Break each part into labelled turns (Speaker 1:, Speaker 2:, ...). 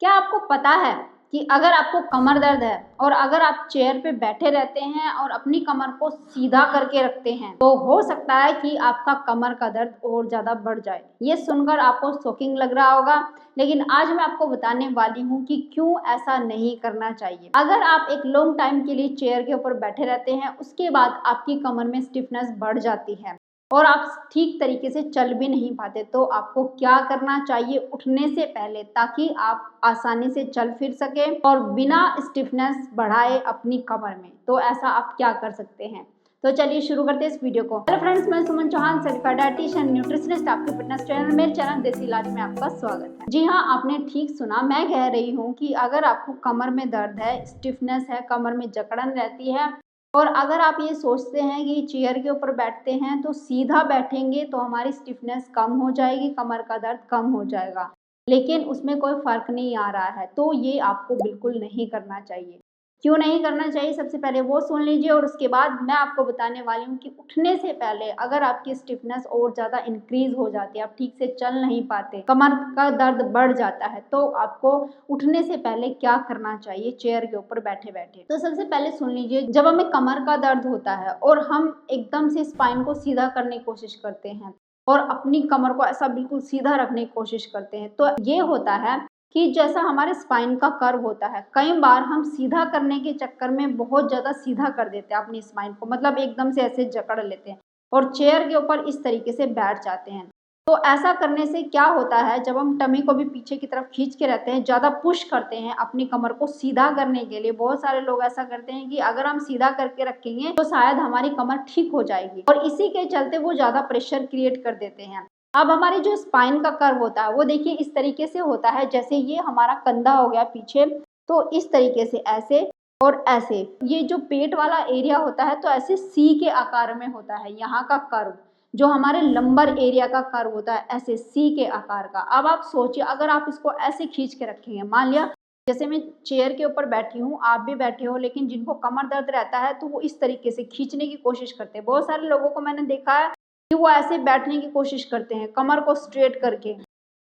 Speaker 1: क्या आपको पता है कि अगर आपको कमर दर्द है और अगर आप चेयर पे बैठे रहते हैं और अपनी कमर को सीधा करके रखते हैं तो हो सकता है कि आपका कमर का दर्द और ज़्यादा बढ़ जाए। ये सुनकर आपको शॉकिंग लग रहा होगा, लेकिन आज मैं आपको बताने वाली हूँ कि क्यों ऐसा नहीं करना चाहिए। अगर आप एक लॉन्ग टाइम के लिए चेयर के ऊपर बैठे रहते हैं, उसके बाद आपकी कमर में स्टिफनेस बढ़ जाती है और आप ठीक तरीके से चल भी नहीं पाते, तो आपको क्या करना चाहिए उठने से पहले, ताकि आप आसानी से चल फिर सके और बिना स्टिफनेस बढ़ाए अपनी कमर में। तो ऐसा आप क्या कर सकते हैं, तो चलिए शुरू करते हैं इस वीडियो को। हेलो फ्रेंड्स, मैं सुमन चौहान, सर्टिफाइड डाइटिशियन न्यूट्रिशनिस्ट, आपके फिटनेस ट्रेनर। मेरे चैनल देसी इलाज में आपका स्वागत है। जी हाँ, आपने ठीक सुना, मैं कह रही हूँ कि अगर आपको कमर में दर्द है, स्टिफनेस है, कमर में जकड़न रहती है और अगर आप ये सोचते हैं कि चेयर के ऊपर बैठते हैं तो सीधा बैठेंगे तो हमारी स्टिफनेस कम हो जाएगी, कमर का दर्द कम हो जाएगा, लेकिन उसमें कोई फ़र्क नहीं आ रहा है, तो ये आपको बिल्कुल नहीं करना चाहिए। क्यों नहीं करना चाहिए, सबसे पहले वो सुन लीजिए और उसके बाद मैं आपको बताने वाली हूँ कि उठने से पहले अगर आपकी स्टिफनेस और ज़्यादा इंक्रीज हो जाती है, आप ठीक से चल नहीं पाते, कमर का दर्द बढ़ जाता है, तो आपको उठने से पहले क्या करना चाहिए चेयर के ऊपर बैठे बैठे। तो सबसे पहले सुन लीजिए, जब हमें कमर का दर्द होता है और हम एकदम से स्पाइन को सीधा करने की कोशिश करते हैं और अपनी कमर को ऐसा बिल्कुल सीधा रखने की कोशिश करते हैं, तो ये होता है कि जैसा हमारे स्पाइन का कर्व होता है, कई बार हम सीधा करने के चक्कर में बहुत ज़्यादा सीधा कर देते हैं अपनी स्पाइन को, मतलब एकदम से ऐसे जकड़ लेते हैं और चेयर के ऊपर इस तरीके से बैठ जाते हैं। तो ऐसा करने से क्या होता है, जब हम टमी को भी पीछे की तरफ खींच के रहते हैं, ज़्यादा पुश करते हैं अपनी कमर को सीधा करने के लिए, बहुत सारे लोग ऐसा करते हैं कि अगर हम सीधा करके रखेंगे तो शायद हमारी कमर ठीक हो जाएगी, और इसी के चलते वो ज़्यादा प्रेशर क्रिएट कर देते हैं। अब हमारी जो स्पाइन का कर्व होता है वो देखिए इस तरीके से होता है, जैसे ये हमारा कंधा हो गया पीछे, तो इस तरीके से ऐसे और ऐसे, ये जो पेट वाला एरिया होता है तो ऐसे सी के आकार में होता है यहाँ का कर्व, जो हमारे लंबर एरिया का कर्व होता है ऐसे सी के आकार का। अब आप सोचिए, अगर आप इसको ऐसे खींच के रखेंगे, मान लिया जैसे मैं चेयर के ऊपर बैठी हूँ, आप भी बैठे हो, लेकिन जिनको कमर दर्द रहता है तो वो इस तरीके से खींचने की कोशिश करते हैं। बहुत सारे लोगों को मैंने देखा है कि वो ऐसे बैठने की कोशिश करते हैं कमर को स्ट्रेट करके,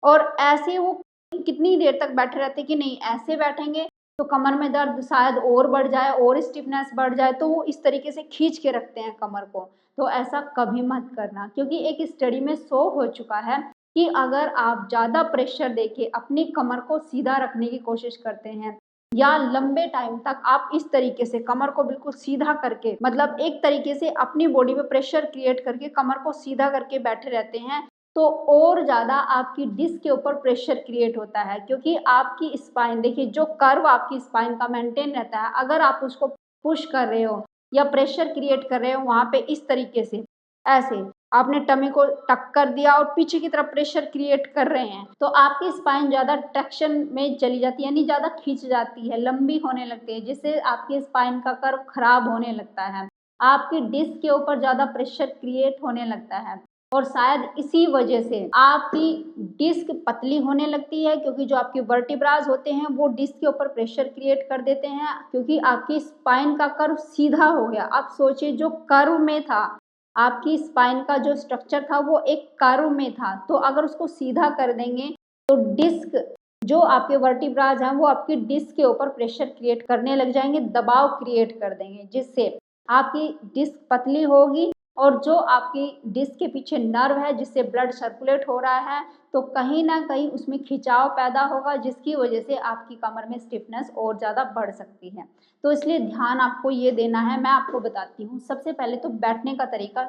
Speaker 1: और ऐसे वो कितनी देर तक बैठे रहते हैं कि नहीं ऐसे बैठेंगे तो कमर में दर्द शायद और बढ़ जाए और स्टिफनेस बढ़ जाए, तो वो इस तरीके से खींच के रखते हैं कमर को। तो ऐसा कभी मत करना, क्योंकि एक स्टडी में शो हो चुका है कि अगर आप ज़्यादा प्रेशर देके अपनी कमर को सीधा रखने की कोशिश करते हैं या लंबे टाइम तक आप इस तरीके से कमर को बिल्कुल सीधा करके, मतलब एक तरीके से अपनी बॉडी पे प्रेशर क्रिएट करके कमर को सीधा करके बैठे रहते हैं, तो और ज़्यादा आपकी डिस्क के ऊपर प्रेशर क्रिएट होता है, क्योंकि आपकी स्पाइन देखिए, जो कर्व आपकी स्पाइन का मेंटेन रहता है, अगर आप उसको पुश कर रहे हो या प्रेशर क्रिएट कर रहे हो वहाँ पे इस तरीके से, ऐसे आपने टमी को टक कर दिया और पीछे की तरफ प्रेशर क्रिएट कर रहे हैं, तो आपकी स्पाइन ज़्यादा ट्रैक्शन में चली जाती है, यानी ज़्यादा खींच जाती है, लंबी होने लगती है, जिससे आपकी स्पाइन का कर्व खराब होने लगता है, आपकी डिस्क के ऊपर ज़्यादा प्रेशर क्रिएट होने लगता है, और शायद इसी वजह से आपकी डिस्क पतली होने लगती है, क्योंकि जो आपके वर्टिब्रास होते हैं वो डिस्क के ऊपर प्रेशर क्रिएट कर देते हैं, क्योंकि आपकी स्पाइन का कर्व सीधा हो गया। आप सोचिए, जो कर्व में था, आपकी स्पाइन का जो स्ट्रक्चर था वो एक कर्व में था, तो अगर उसको सीधा कर देंगे तो डिस्क, जो आपके वर्टिब्रास हैं वो आपकी डिस्क के ऊपर प्रेशर क्रिएट करने लग जाएंगे, दबाव क्रिएट कर देंगे, जिससे आपकी डिस्क पतली होगी और जो आपकी डिस्क के पीछे नर्व है जिससे ब्लड सर्कुलेट हो रहा है, तो कहीं ना कहीं उसमें खिंचाव पैदा होगा, जिसकी वजह से आपकी कमर में स्टिफनेस और ज़्यादा बढ़ सकती है। तो इसलिए ध्यान आपको ये देना है। मैं आपको बताती हूँ, सबसे पहले तो बैठने का तरीका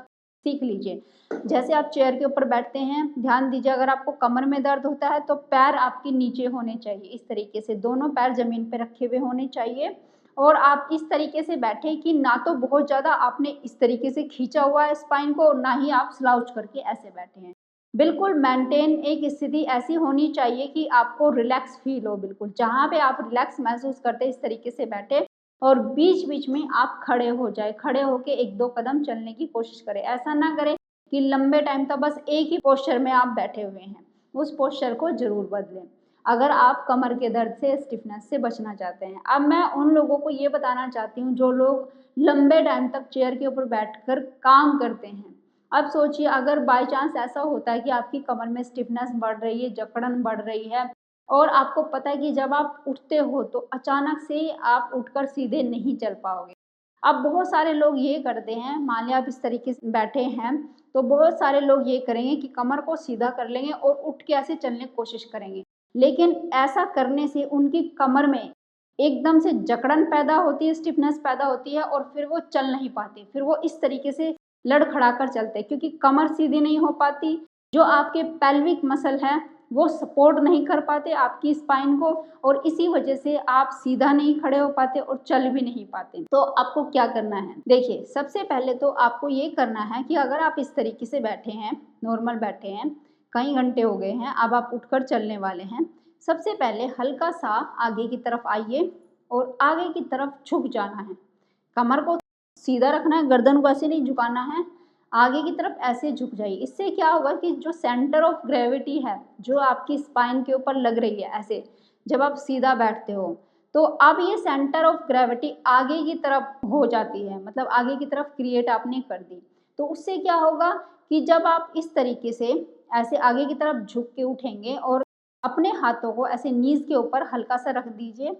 Speaker 1: सीख लीजिए। जैसे आप चेयर के ऊपर बैठते हैं, ध्यान दीजिए, अगर आपको कमर में दर्द होता है तो पैर आपके नीचे होने चाहिए, इस तरीके से दोनों पैर ज़मीन पे रखे हुए होने चाहिए, और आप इस तरीके से बैठे कि ना तो बहुत ज़्यादा आपने इस तरीके से खींचा हुआ है स्पाइन को, ना ही आप स्लाउच करके ऐसे बैठे हैं। बिल्कुल मेंटेन एक स्थिति ऐसी होनी चाहिए कि आपको रिलैक्स फील हो, बिल्कुल जहाँ पे आप रिलैक्स महसूस करते हैं इस तरीके से बैठे, और बीच बीच में आप खड़े हो जाए, खड़े होके एक दो कदम चलने की कोशिश करें। ऐसा ना करें कि लंबे टाइम तक बस एक ही पोस्चर में आप बैठे हुए हैं, उस पोस्चर को जरूर बदलें अगर आप कमर के दर्द से, स्टिफनेस से बचना चाहते हैं। अब मैं उन लोगों को ये बताना चाहती हूँ जो लोग लंबे टाइम तक चेयर के ऊपर बैठकर काम करते हैं। अब सोचिए, अगर बाय चांस ऐसा होता है कि आपकी कमर में स्टिफनेस बढ़ रही है, जकड़न बढ़ रही है और आपको पता है कि जब आप उठते हो तो अचानक से आप उठकर सीधे नहीं चल पाओगे। अब बहुत सारे लोग ये करते हैं, मान लिया आप इस तरीके से बैठे हैं, तो बहुत सारे लोग ये करेंगे कि कमर को सीधा कर लेंगे और उठ के ऐसे चलने की कोशिश करेंगे। लेकिन ऐसा करने से उनकी कमर में एकदम से जकड़न पैदा होती है, स्टिफनेस पैदा होती है और फिर वो चल नहीं पाते। फिर वो इस तरीके से लड़खड़ा कर चलते हैं क्योंकि कमर सीधी नहीं हो पाती। जो आपके पेल्विक मसल है वो सपोर्ट नहीं कर पाते आपकी स्पाइन को, और इसी वजह से आप सीधा नहीं खड़े हो पाते और चल भी नहीं पाते। तो आपको क्या करना है, देखिए सबसे पहले तो आपको ये करना है कि अगर आप इस तरीके से बैठे हैं, नॉर्मल बैठे हैं, कई घंटे हो गए हैं, अब आप उठकर चलने वाले हैं, सबसे पहले हल्का सा आगे की तरफ आइए और आगे की तरफ झुक जाना है। कमर को सीधा रखना है, गर्दन को ऐसे नहीं झुकाना है, आगे की तरफ ऐसे झुक जाइए। इससे क्या होगा कि जो सेंटर ऑफ ग्रेविटी है जो आपकी स्पाइन के ऊपर लग रही है ऐसे, जब आप सीधा बैठते हो तो अब ये सेंटर ऑफ ग्रेविटी आगे की तरफ हो जाती है, मतलब आगे की तरफ क्रिएट आपने कर दी। तो उससे क्या होगा कि जब आप इस तरीके से ऐसे आगे की तरफ झुक के उठेंगे और अपने हाथों को ऐसे नीज के ऊपर हल्का सा रख दीजिए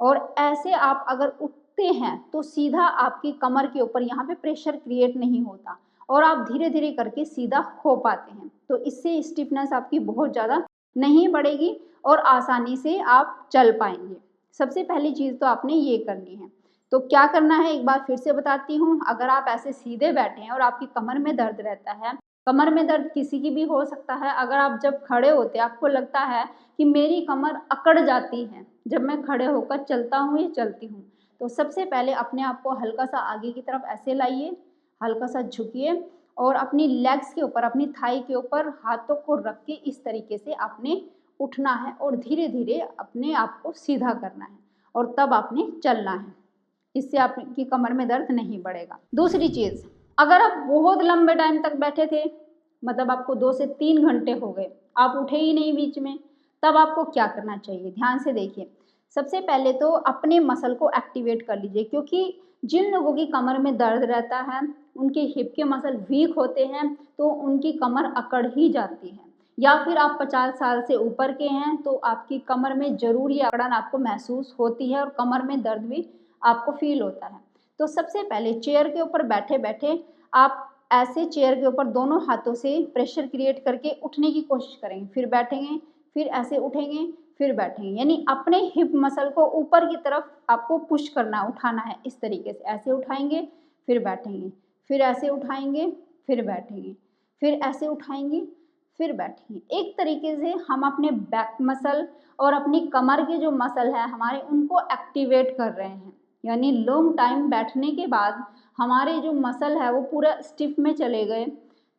Speaker 1: और ऐसे आप अगर उठते हैं तो सीधा आपकी कमर के ऊपर यहाँ पे प्रेशर क्रिएट नहीं होता और आप धीरे धीरे करके सीधा हो पाते हैं। तो इससे स्टिफनेस आपकी बहुत ज़्यादा नहीं बढ़ेगी और आसानी से आप चल पाएंगे। सबसे पहली चीज़ तो आपने ये करनी है। तो क्या करना है एक बार फिर से बताती हूँ। अगर आप ऐसे सीधे बैठे हैं और आपकी कमर में दर्द रहता है, कमर में दर्द किसी की भी हो सकता है। अगर आप जब खड़े होते हैं आपको लगता है कि मेरी कमर अकड़ जाती है जब मैं खड़े होकर चलता हूँ या चलती हूँ, तो सबसे पहले अपने आप को हल्का सा आगे की तरफ ऐसे लाइए, हल्का सा झुकिए और अपनी लेग्स के ऊपर, अपनी थाई के ऊपर हाथों को रख के इस तरीके से आपने उठना है और धीरे धीरे अपने आप को सीधा करना है और तब आपने चलना है। इससे आपकी कमर में दर्द नहीं बढ़ेगा। दूसरी चीज़, अगर आप बहुत लंबे टाइम तक बैठे थे, मतलब आपको 2 से 3 घंटे हो गए, आप उठे ही नहीं बीच में, तब आपको क्या करना चाहिए, ध्यान से देखिए। सबसे पहले तो अपने मसल को एक्टिवेट कर लीजिए, क्योंकि जिन लोगों की कमर में दर्द रहता है उनके हिप के मसल वीक होते हैं तो उनकी कमर अकड़ ही जाती है। या फिर आप 50 साल से ऊपर के हैं तो आपकी कमर में जरूर ये अकड़न आपको महसूस होती है और कमर में दर्द भी आपको फील होता है। तो सबसे पहले चेयर के ऊपर बैठे बैठे आप ऐसे चेयर के ऊपर दोनों हाथों से प्रेशर क्रिएट करके उठने की कोशिश करेंगे, फिर बैठेंगे, फिर ऐसे उठेंगे, फिर बैठेंगे, यानी अपने हिप मसल को ऊपर की तरफ आपको पुश करना, उठाना है। इस तरीके से ऐसे उठाएंगे, फिर बैठेंगे, फिर ऐसे उठाएंगे, फिर बैठेंगे, फिर ऐसे उठाएंगे, फिर बैठेंगे। एक तरीके से हम अपने बैक मसल और अपनी कमर के जो मसल है हमारे, उनको एक्टिवेट कर रहे हैं। यानी लॉन्ग टाइम बैठने के बाद हमारे जो मसल है वो पूरा स्टिफ में चले गए,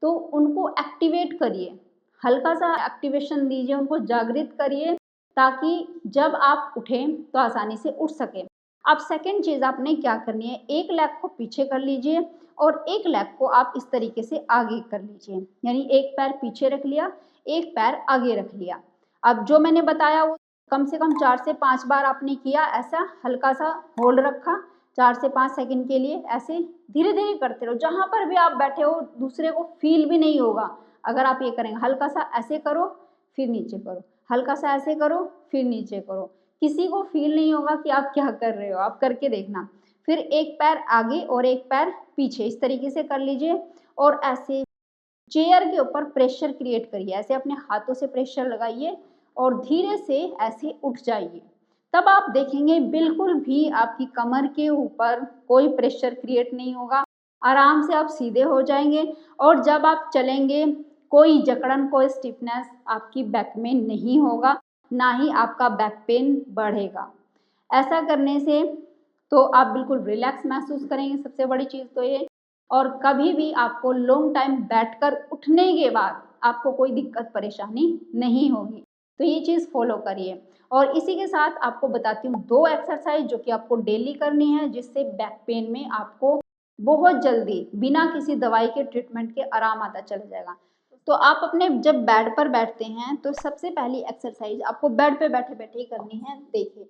Speaker 1: तो उनको एक्टिवेट करिए, हल्का सा एक्टिवेशन दीजिए, उनको जागृत करिए ताकि जब आप उठें तो आसानी से उठ सकें। अब सेकेंड चीज़ आपने क्या करनी है, एक लेग को पीछे कर लीजिए और एक लेग को आप इस तरीके से आगे कर लीजिए, यानी एक पैर पीछे रख लिया, एक पैर आगे रख लिया। अब जो मैंने बताया वो कम से कम 4 से 5 बार आपने किया, ऐसा हल्का सा होल्ड रखा 4 से 5 सेकंड के लिए, ऐसे धीरे धीरे करते रहो। जहाँ पर भी आप बैठे हो दूसरे को फील भी नहीं होगा अगर आप ये करेंगे। हल्का सा ऐसे करो, फिर नीचे करो, हल्का सा ऐसे करो, फिर नीचे करो, किसी को फील नहीं होगा कि आप क्या कर रहे हो। आप करके देखना। फिर एक पैर आगे और एक पैर पीछे, इस तरीके से कर लीजिए और ऐसे चेयर के ऊपर प्रेशर क्रिएट करिए, ऐसे अपने हाथों से प्रेशर लगाइए और धीरे से ऐसे उठ जाइए। तब आप देखेंगे बिल्कुल भी आपकी कमर के ऊपर कोई प्रेशर क्रिएट नहीं होगा, आराम से आप सीधे हो जाएंगे और जब आप चलेंगे कोई जकड़न, कोई स्टिफनेस आपकी बैक में नहीं होगा, ना ही आपका बैक पेन बढ़ेगा। ऐसा करने से तो आप बिल्कुल रिलैक्स महसूस करेंगे, सबसे बड़ी चीज़ तो ये। और कभी भी आपको लॉन्ग टाइम बैठकर उठने के बाद आपको कोई दिक्कत परेशानी नहीं होगी। तो ये चीज़ फॉलो करिए। और इसी के साथ आपको बताती हूँ 2 एक्सरसाइज जो कि आपको डेली करनी है, जिससे बैक पेन में आपको बहुत जल्दी बिना किसी दवाई के ट्रीटमेंट के आराम आता चला जाएगा। तो आप अपने जब बेड पर बैठते हैं तो सबसे पहली एक्सरसाइज आपको बेड पे बैठे बैठे ही करनी है। देखिए,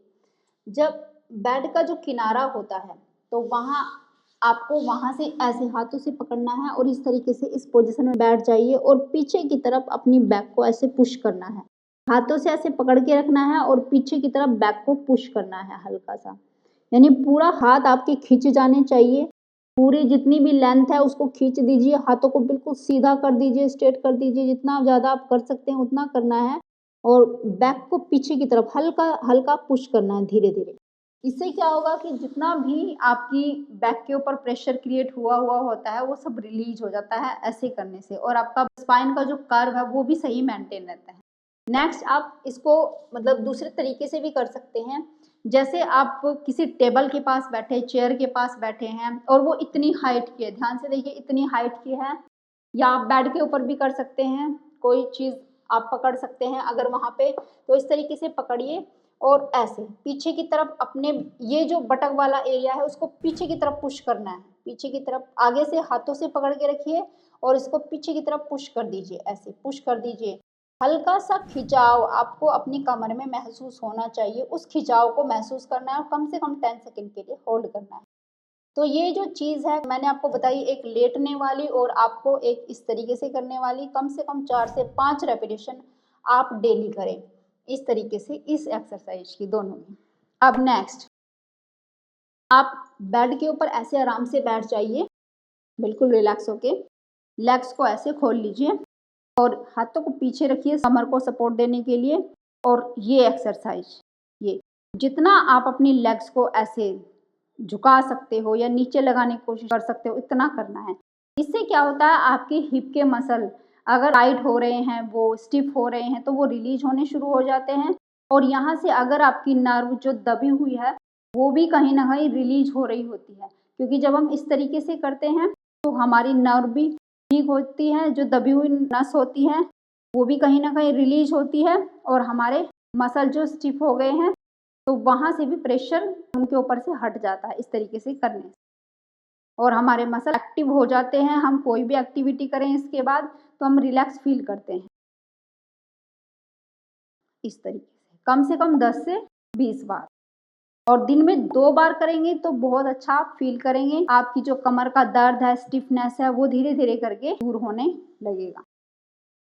Speaker 1: जब बेड का जो किनारा होता है तो वहाँ आपको वहाँ से ऐसे हाथों से पकड़ना है और इस तरीके से इस पोजीशन में बैठ जाइए और पीछे की तरफ अपनी बैक को ऐसे पुश करना है। हाथों से ऐसे पकड़ के रखना है और पीछे की तरफ बैक को पुश करना है हल्का सा, यानी पूरा हाथ आपके खींच जाने चाहिए। पूरी जितनी भी लेंथ है उसको खींच दीजिए, हाथों को बिल्कुल सीधा कर दीजिए, स्ट्रेट कर दीजिए, जितना ज़्यादा आप कर सकते हैं उतना करना है। और बैक को पीछे की तरफ हल्का हल्का पुश करना है धीरे धीरे। इससे क्या होगा कि जितना भी आपकी बैक के ऊपर प्रेशर क्रिएट हुआ होता है वो सब रिलीज हो जाता है ऐसे करने से, और आपका स्पाइन का जो कर्व है वो भी सही मेंटेन रहता है। नेक्स्ट आप इसको मतलब दूसरे तरीके से भी कर सकते हैं। जैसे आप किसी टेबल के पास बैठे, चेयर के पास बैठे हैं और वो इतनी हाइट की है, ध्यान से देखिए इतनी हाइट की है, या आप बेड के ऊपर भी कर सकते हैं, कोई चीज़ आप पकड़ सकते हैं अगर वहाँ पे, तो इस तरीके से पकड़िए और ऐसे पीछे की तरफ अपने ये जो बटक वाला एरिया है उसको पीछे की तरफ पुश करना है, पीछे की तरफ आगे से हाथों से पकड़ के रखिए और इसको पीछे की तरफ पुश कर दीजिए, ऐसे पुश कर दीजिए। हल्का सा खिंचाव आपको अपनी कमर में महसूस होना चाहिए, उस खिंचाव को महसूस करना है और कम से कम 10 सेकंड के लिए होल्ड करना है। तो ये जो चीज़ है मैंने आपको बताई, एक लेटने वाली और आपको एक इस तरीके से करने वाली, कम से कम 4 से 5 रेपिटेशन आप डेली करें इस तरीके से, इस एक्सरसाइज की दोनों में। अब नेक्स्ट आप बेड के ऊपर ऐसे आराम से बैठ जाइए, बिल्कुल रिलैक्स होके, लेग्स को ऐसे खोल लीजिए और हाथों को पीछे रखिए कमर को सपोर्ट देने के लिए। और ये एक्सरसाइज, ये जितना आप अपनी लेग्स को ऐसे झुका सकते हो या नीचे लगाने की कोशिश कर सकते हो इतना करना है। इससे क्या होता है, आपके हिप के मसल अगर टाइट हो रहे हैं, वो स्टिफ हो रहे हैं, तो वो रिलीज होने शुरू हो जाते हैं। और यहाँ से अगर आपकी नर्व जो दबी हुई है वो भी कहीं ना कहीं रिलीज हो रही होती है, क्योंकि जब हम इस तरीके से करते हैं तो हमारी नर्व भी ठीक होती है, जो दबी हुई नस होती है वो भी कहीं ना कहीं रिलीज होती है, और हमारे मसल जो स्टिफ हो गए हैं तो वहाँ से भी प्रेशर उनके ऊपर से हट जाता है इस तरीके से करने से, और हमारे मसल एक्टिव हो जाते हैं। हम कोई भी एक्टिविटी करें इसके बाद तो हम रिलैक्स फील करते हैं। इस तरीके से कम 10 से 20 बार, और दिन में 2 बार करेंगे तो बहुत अच्छा आप फील करेंगे। आपकी जो कमर का दर्द है, स्टिफनेस है, वो धीरे धीरे करके दूर होने लगेगा।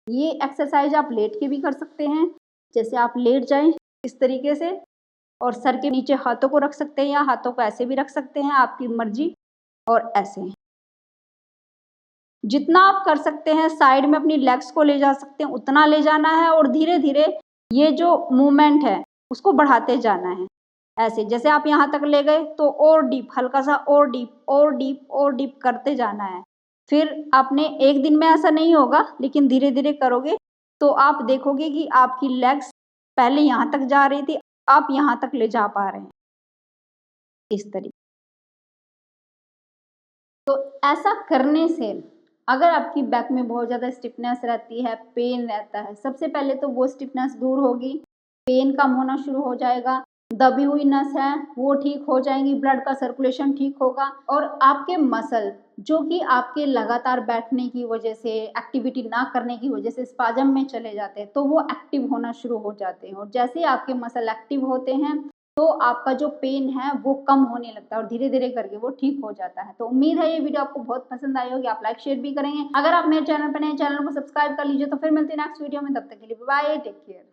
Speaker 1: ये एक्सरसाइज आप लेट के भी कर सकते हैं, जैसे आप लेट जाएं इस तरीके से और सर के नीचे हाथों को रख सकते हैं या हाथों को ऐसे भी रख सकते हैं, आपकी मर्जी। और ऐसे जितना आप कर सकते हैं साइड में अपनी लेग्स को ले जा सकते हैं उतना ले जाना है, और धीरे धीरे ये जो मूवमेंट है उसको बढ़ाते जाना है। ऐसे जैसे आप यहाँ तक ले गए तो और डीप, हल्का सा और डीप और डीप और डीप करते जाना है। फिर आपने एक दिन में ऐसा नहीं होगा, लेकिन धीरे धीरे करोगे तो आप देखोगे कि आपकी लेग्स पहले यहाँ तक जा रही थी, आप यहाँ तक ले जा पा रहे हैं इस तरीके। तो ऐसा करने से अगर आपकी बैक में बहुत ज़्यादा स्टिफनेस रहती है, पेन रहता है, सबसे पहले तो वो स्टिफनेस दूर होगी, पेन कम होना शुरू हो जाएगा, दबी हुई नस है वो ठीक हो जाएंगी, ब्लड का सर्कुलेशन ठीक होगा, और आपके मसल जो कि आपके लगातार बैठने की वजह से, एक्टिविटी ना करने की वजह से स्पाजम में चले जाते हैं, तो वो एक्टिव होना शुरू हो जाते हैं। और जैसे ही आपके मसल एक्टिव होते हैं तो आपका जो पेन है वो कम होने लगता है और धीरे धीरे करके वो ठीक हो जाता है। तो उम्मीद है ये वीडियो आपको बहुत पसंद आई होगी, आप लाइक शेयर भी करेंगे। अगर आप मेरे चैनल पर नए, चैनल को सब्सक्राइब कर लीजिए। तो फिर मिलते हैं नेक्स्ट वीडियो में, तब तक के लिए बाय, टेक केयर।